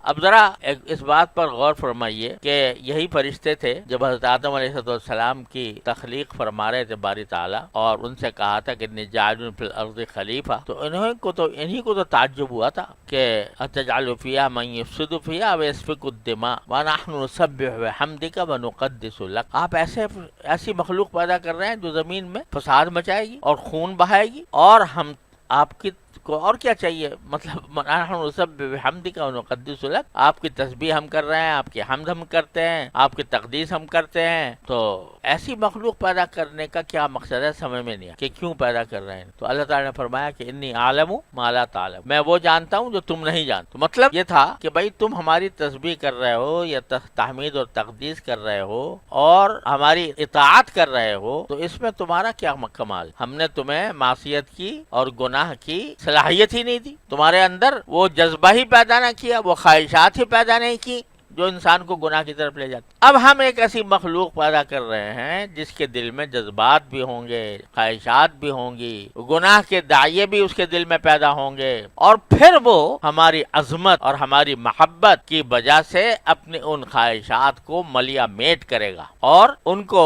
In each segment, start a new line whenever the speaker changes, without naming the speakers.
اب ذرا اس بات پر غور فرمائیے کہ یہی فرشتے تھے جب حضرت آدم علیہ السلام کی تخلیق فرما رہے تھے باری تعالیٰ، اور ان سے کہا تھا کہ انی جاعل فی الارض خلیفہ، تو انہیں کو تو تعجب ہوا تھا کہ اتجعل فیہا من یفسد فیہا ویسفک الدماء ونحن نسبح بحمدک ونقدس لک، آپ ایسی مخلوق پیدا کر رہے ہیں جو زمین میں فساد مچائے گی اور خون بہائے گی، اور ہم آپ کی کو اور کیا چاہیے؟ مطلب نحن نسبح بحمدک ونقدس لک، آپ کی تسبیح ہم کر رہے ہیں، آپ کی حمد ہم کرتے ہیں، آپ کی تقدیس ہم کرتے ہیں، تو ایسی مخلوق پیدا کرنے کا کیا مقصد ہے؟ سمجھ میں نہیں آیا کہ کیوں پیدا کر رہے ہیں۔ تو اللہ تعالیٰ نے فرمایا کہ انی اعلم ما لا تعلم، میں وہ جانتا ہوں جو تم نہیں جانتے۔ تو مطلب یہ تھا کہ بھائی تم ہماری تسبیح کر رہے ہو یا تحمید اور تقدیس کر رہے ہو اور ہماری اطاعت کر رہے ہو، تو اس میں تمہارا کیا کمال؟ ہم نے تمہیں معصیت کی اور گناہ کی صلاحیت ہی نہیں دی، تمہارے اندر وہ جذبہ ہی پیدا نہ کیا، وہ خواہشات ہی پیدا نہیں کی جو انسان کو گناہ کی طرف لے جاتی۔ اب ہم ایک ایسی مخلوق پیدا کر رہے ہیں جس کے دل میں جذبات بھی ہوں گے، خواہشات بھی ہوں گی، گناہ کے داعیے بھی اس کے دل میں پیدا ہوں گے، اور پھر وہ ہماری عظمت اور ہماری محبت کی وجہ سے اپنی ان خواہشات کو ملیا میٹ کرے گا اور ان کو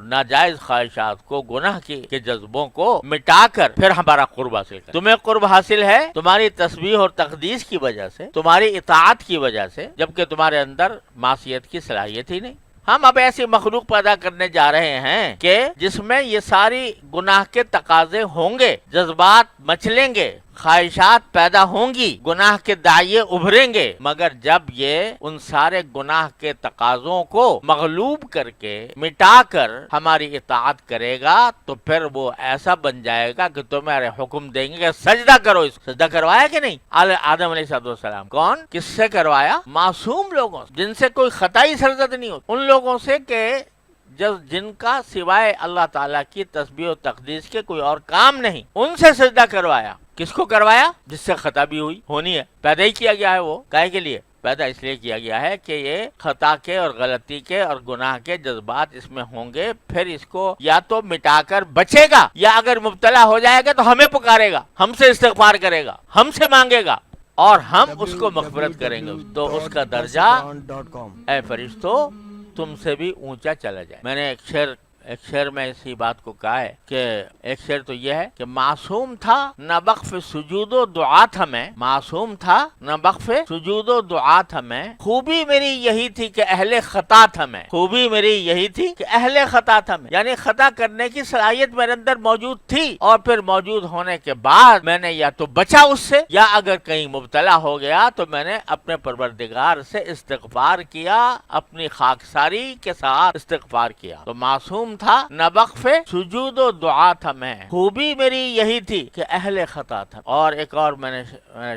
ناجائز خواہشات کو، گناہ کے جذبوں کو مٹا کر پھر ہمارا قرب حاصل کرے۔ تمہیں قرب حاصل ہے تمہاری تسبیح اور تقدیس کی وجہ سے، تمہاری اطاعت کی وجہ سے، جبکہ تمہارے اندر معصیت کی صلاحیت ہی نہیں۔ ہم اب ایسی مخلوق پیدا کرنے جا رہے ہیں کہ جس میں یہ ساری گناہ کے تقاضے ہوں گے، جذبات مچلیں گے، خواہشات پیدا ہوں گی، گناہ کے داعیے ابھریں گے، مگر جب یہ ان سارے گناہ کے تقاضوں کو مغلوب کر کے مٹا کر ہماری اطاعت کرے گا تو پھر وہ ایسا بن جائے گا کہ تمہارے حکم دیں گے کہ سجدہ کرو۔ اس سجدہ کروایا کہ نہیں آدم علیہ السلام؟ کون؟ کس سے کروایا؟ معصوم لوگوں سے، جن سے کوئی خطائی سرزد نہیں ہوتی، ان لوگوں سے کہ جن کا سوائے اللہ تعالیٰ کی تسبیح و تقدیس کے کوئی اور کام نہیں، ان سے سجدہ کروایا۔ کس کو کروایا؟ جس سے خطا بھی ہونی ہے، پیدا ہی کیا گیا ہے۔ وہ کائے کے لیے پیدا اس لیے کیا گیا ہے کہ یہ خطا کے اور غلطی کے اور گناہ کے جذبات اس میں ہوں گے، پھر اس کو یا تو مٹا کر بچے گا، یا اگر مبتلا ہو جائے گا تو ہمیں پکارے گا، ہم سے استغفار کرے گا، ہم سے مانگے گا، اور ہم اس کو مغفرت کریں گے، تو اس کا درجہ اے فرشتوں تم سے بھی اونچا چلا جائے۔ میں نے ایک شعر میں اسی بات کو کہا ہے کہ ایک شعر تو یہ ہے کہ معصوم تھا نہ وقف سجود و دعا تھا میں، معصوم تھا نہ وقف سجود و دعا تھا میں، خوبی میری یہی تھی کہ اہل خطا تھا میں، خوبی میری یہی تھی کہ اہل خطا تھا میں، یعنی خطا کرنے کی صلاحیت میرے اندر موجود تھی، اور پھر موجود ہونے کے بعد میں نے یا تو بچا اس سے، یا اگر کہیں مبتلا ہو گیا تو میں نے اپنے پروردگار سے استغفار کیا، اپنی خاکساری کے ساتھ استغفار کیا۔ تو معصوم تھا نہ وقف سجود و دعا تھا میں، خوبی میری یہی تھی کہ اہل خطا تھا۔ اور ایک اور میں نے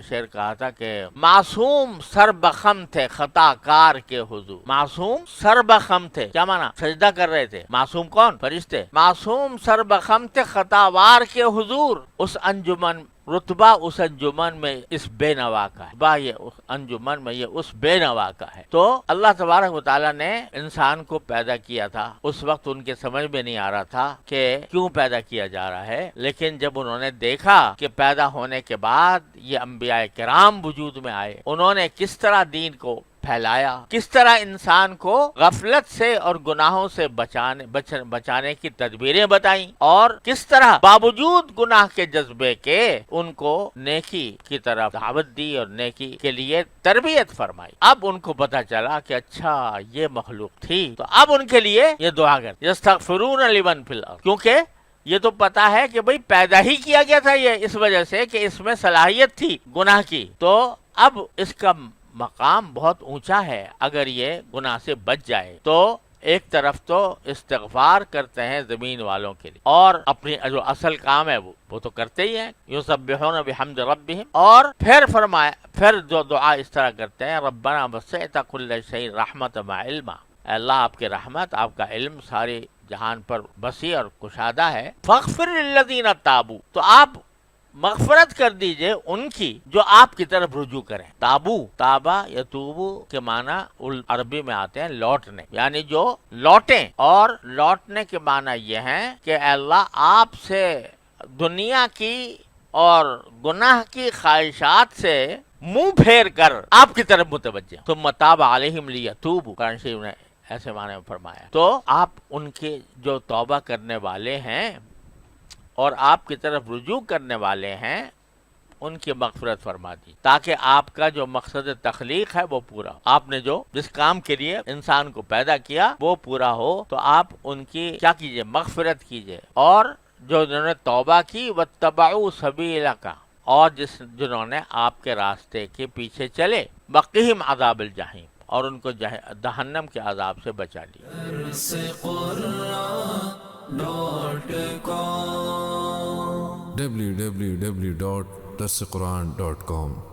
شعر کہا تھا کہ معصوم سر بخم تھے خطا کار کے حضور، معصوم سر بخم تھے، کیا مانا؟ سجدہ کر رہے تھے۔ معصوم کون؟ فرشتے۔ معصوم سر بخم تھے خطا وار کے حضور، اس انجمن رتبہ اس انجمن میں اس بے نوا کا ہے، یہ اس انجمن میں یہ اس بے نوا کا ہے۔ تو اللہ تبارک و تعالیٰ نے انسان کو پیدا کیا تھا، اس وقت ان کے سمجھ میں نہیں آ رہا تھا کہ کیوں پیدا کیا جا رہا ہے، لیکن جب انہوں نے دیکھا کہ پیدا ہونے کے بعد یہ انبیاء کرام وجود میں آئے، انہوں نے کس طرح دین کو پھیلایا، کس طرح انسان کو غفلت سے اور گناہوں سے بچانے کی تدبیریں بتائیں، اور کس طرح باوجود گناہ کے جذبے کے ان کو نیکی کی طرف دعوت دی اور نیکی کے لیے تربیت فرمائی۔ اب ان کو پتا چلا کہ اچھا یہ مخلوق تھی، تو اب ان کے لیے یہ دعا کرتے یستغفرون لمن فی الارض، کیونکہ یہ تو پتا ہے کہ بھئی پیدا ہی کیا گیا تھا یہ اس وجہ سے کہ اس میں صلاحیت تھی گناہ کی، تو اب اس کا مقام بہت اونچا ہے۔ اگر یہ گناہ سے بچ جائے تو ایک طرف تو استغفار کرتے ہیں زمین والوں کے لیے، اور اپنی جو اصل کام ہے وہ تو کرتے ہی ہیں، یسبحون بحمد ربہم، اور پھر جو دعا اس طرح کرتے ہیں ربنا وسعت کل شیء رحمت و علما، اے اللہ آپ کی رحمت، آپ کا علم سارے جہان پر وسیع اور کشادہ ہے، فاغفر للذین تابوا، تو آپ مغفرت کر دیجئے ان کی جو آپ کی طرف رجوع کریں۔ تابو، تابا یتوبو کے معنی عربی میں آتے ہیں لوٹنے، یعنی جو لوٹیں، اور لوٹنے کے معنی یہ ہیں کہ اے اللہ آپ سے دنیا کی اور گناہ کی خواہشات سے منہ پھیر کر آپ کی طرف متوجہ. ثم تاب علیہم لیتوبوا، قرآن شریف نے ایسے معنی میں فرمایا. تو آپ ان کے جو توبہ کرنے والے ہیں اور آپ کی طرف رجوع کرنے والے ہیں ان کی مغفرت فرما دی، تاکہ آپ کا جو مقصد تخلیق ہے وہ پورا ہو. آپ نے جو جس کام کے لیے انسان کو پیدا کیا وہ پورا ہو، تو آپ ان کی کیا کیجئے؟ مغفرت کیجئے. اور جو جنہوں نے توبہ کی واتبعوا سبیلک، اور جنہوں نے آپ کے راستے کے پیچھے چلے، وقہم عذاب الجحیم، اور ان کو جہنم کے عذاب سے بچا لیا.
www.darsequran.com